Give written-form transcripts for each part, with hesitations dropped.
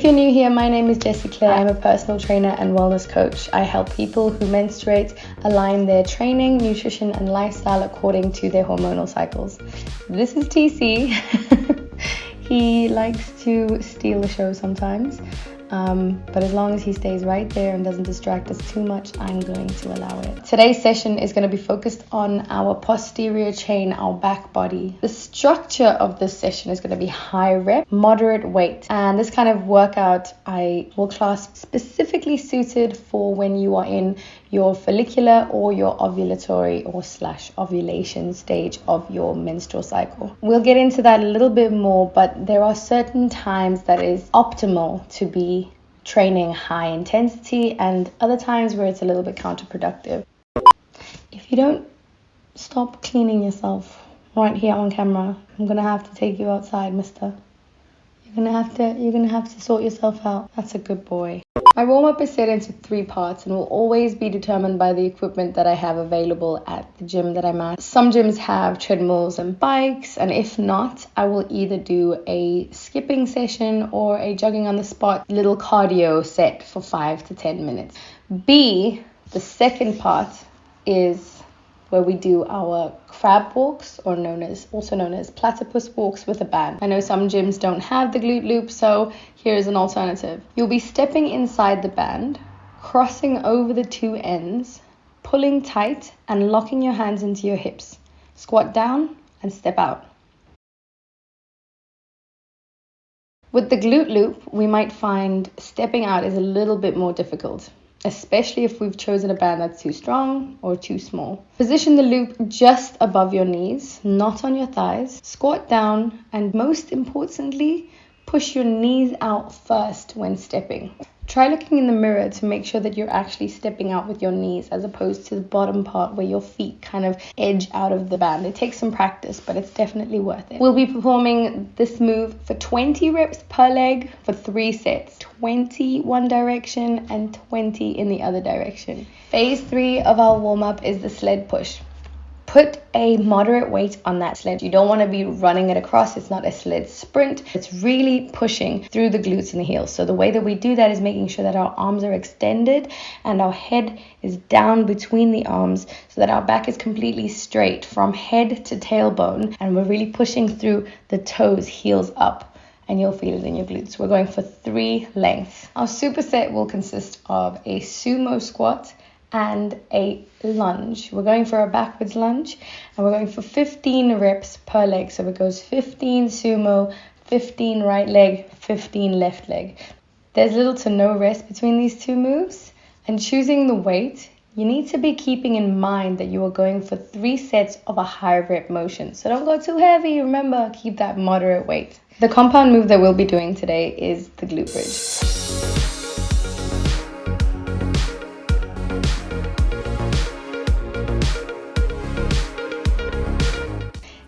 you're new here, my name is Jessie Claire. I'm a personal trainer and wellness coach. I help people who menstruate align their training, nutrition, and lifestyle according to their hormonal cycles. This is TC. He likes to steal the show sometimes, but as long as he stays right there and doesn't distract us too much, I'm going to allow it. Today's session is going to be focused on our posterior chain, our back body. The structure of this session is going to be high rep, moderate weight, and this kind of workout I will class specifically suited for when you are in your follicular or your ovulatory or / ovulation stage of your menstrual cycle. We'll get into that a little bit more, but there are certain times that is optimal to be training high intensity and other times where it's a little bit counterproductive. If you don't stop cleaning yourself right here on camera, I'm gonna have to take you outside, mister. You're gonna have to sort yourself out. That's a good boy. My warm-up is set into 3 parts and will always be determined by the equipment that I have available at the gym that I'm at. Some gyms have treadmills and bikes, and if not, I will either do a skipping session or a jogging on the spot little cardio set for 5 to 10 minutes. The second part is where we do our crab walks, or also known as platypus walks with a band. I know some gyms don't have the glute loop, so here's an alternative. You'll be stepping inside the band, crossing over the 2 ends, pulling tight and locking your hands into your hips. Squat down and step out. With the glute loop, we might find stepping out is a little bit more difficult, especially if we've chosen a band that's too strong or too small. Position the loop just above your knees, not on your thighs. Squat down, and most importantly, push your knees out first when stepping. Try looking in the mirror to make sure that you're actually stepping out with your knees as opposed to the bottom part where your feet kind of edge out of the band. It takes some practice, but it's definitely worth it. We'll be performing this move for 20 reps per leg for 3 sets. 20 one direction and 20 in the other direction. Phase 3 of our warm-up is the sled push. Put a moderate weight on that sled. You don't want to be running it across. It's not a sled sprint. It's really pushing through the glutes and the heels. So the way that we do that is making sure that our arms are extended and our head is down between the arms so that our back is completely straight from head to tailbone. And we're really pushing through the toes, heels up. And you'll feel it in your glutes. We're going for 3 lengths. Our superset will consist of a sumo squat and a lunge. We're going for a backwards lunge, and we're going for 15 reps per leg. So it goes 15 sumo, 15 right leg, 15 left leg. There's little to no rest between these 2 moves, and choosing the weight, you need to be keeping in mind that you are going for 3 sets of a high rep motion. So don't go too heavy. Remember, keep that moderate weight. The compound move that we'll be doing today is the glute bridge.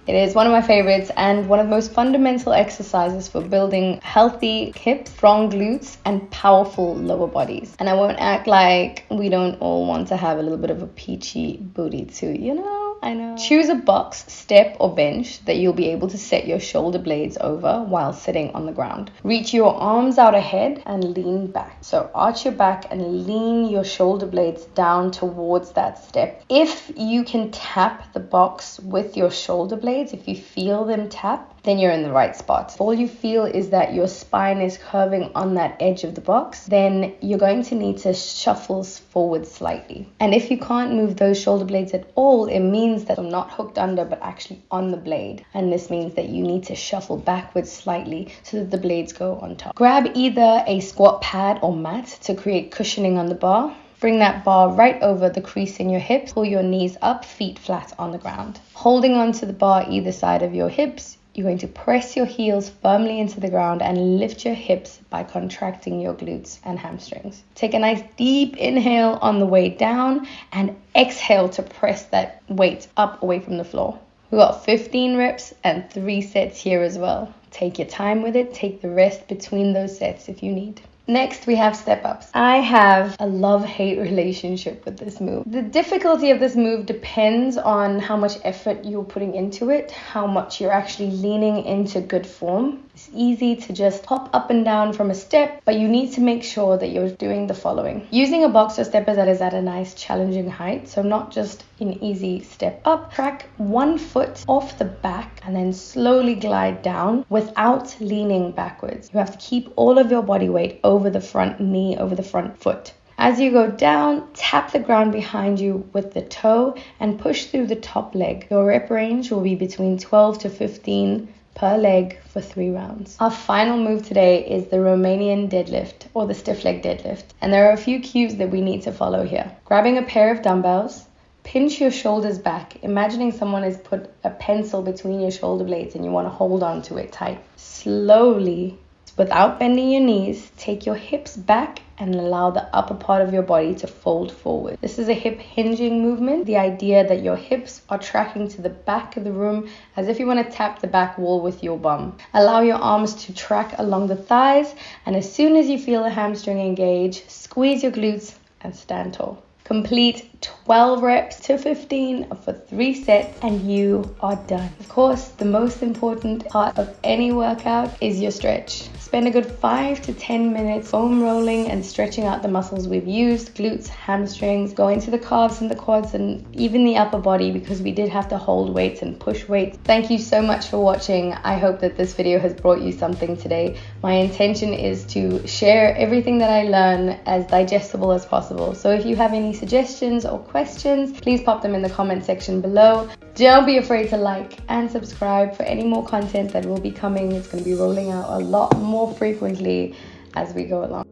It is one of my favorites and one of the most fundamental exercises for building healthy hips, strong glutes, and powerful lower bodies. And I won't act like we don't all want to have a little bit of a peachy booty too, you know? I know. Choose a box, step, or bench that you'll be able to set your shoulder blades over while sitting on the ground. Reach your arms out ahead and lean back. So arch your back and lean your shoulder blades down towards that step. If you can tap the box with your shoulder blades, if you feel them tap, then you're in the right spot. If all you feel is that your spine is curving on that edge of the box, then you're going to need to shuffle forward slightly. And if you can't move those shoulder blades at all, it means that I'm not hooked under but actually on the blade. And this means that you need to shuffle backwards slightly so that the blades go on top. Grab either a squat pad or mat to create cushioning on the bar. Bring that bar right over the crease in your hips. Pull your knees up, feet flat on the ground. Holding onto the bar either side of your hips, you're going to press your heels firmly into the ground and lift your hips by contracting your glutes and hamstrings. Take a nice deep inhale on the way down and exhale to press that weight up away from the floor. We got 15 reps and 3 sets here as well. Take your time with it. Take the rest between those sets if you need. Next, we have step-ups. I have a love-hate relationship with this move. The difficulty of this move depends on how much effort you're putting into it, how much you're actually leaning into good form. It's easy to just hop up and down from a step, but you need to make sure that you're doing the following. Using a box or stepper that is at a nice challenging height, so not just an easy step up, track one foot off the back and then slowly glide down without leaning backwards. You have to keep all of your body weight over the front knee, over the front foot. As you go down, tap the ground behind you with the toe and push through the top leg. Your rep range will be between 12 to 15 per leg for 3 rounds. Our final move today is the Romanian deadlift, or the stiff leg deadlift. And there are a few cues that we need to follow here. Grabbing a pair of dumbbells, pinch your shoulders back, imagining someone has put a pencil between your shoulder blades and you want to hold on to it tight. Slowly, without bending your knees, take your hips back and allow the upper part of your body to fold forward. This is a hip hinging movement, the idea that your hips are tracking to the back of the room as if you want to tap the back wall with your bum. Allow your arms to track along the thighs, and as soon as you feel the hamstring engage, squeeze your glutes and stand tall. Complete 12 reps to 15 for 3 sets and you are done. Of course, the most important part of any workout is your stretch. Spend a good 5 to 10 minutes foam rolling and stretching out the muscles we've used, glutes, hamstrings, go into the calves and the quads and even the upper body, because we did have to hold weights and push weights. Thank you so much for watching. I hope that this video has brought you something today. My intention is to share everything that I learn as digestible as possible. So if you have any suggestions or questions, please pop them in the comment section below. Don't be afraid to like and subscribe for any more content that will be coming. It's going to be rolling out a lot more frequently as we go along.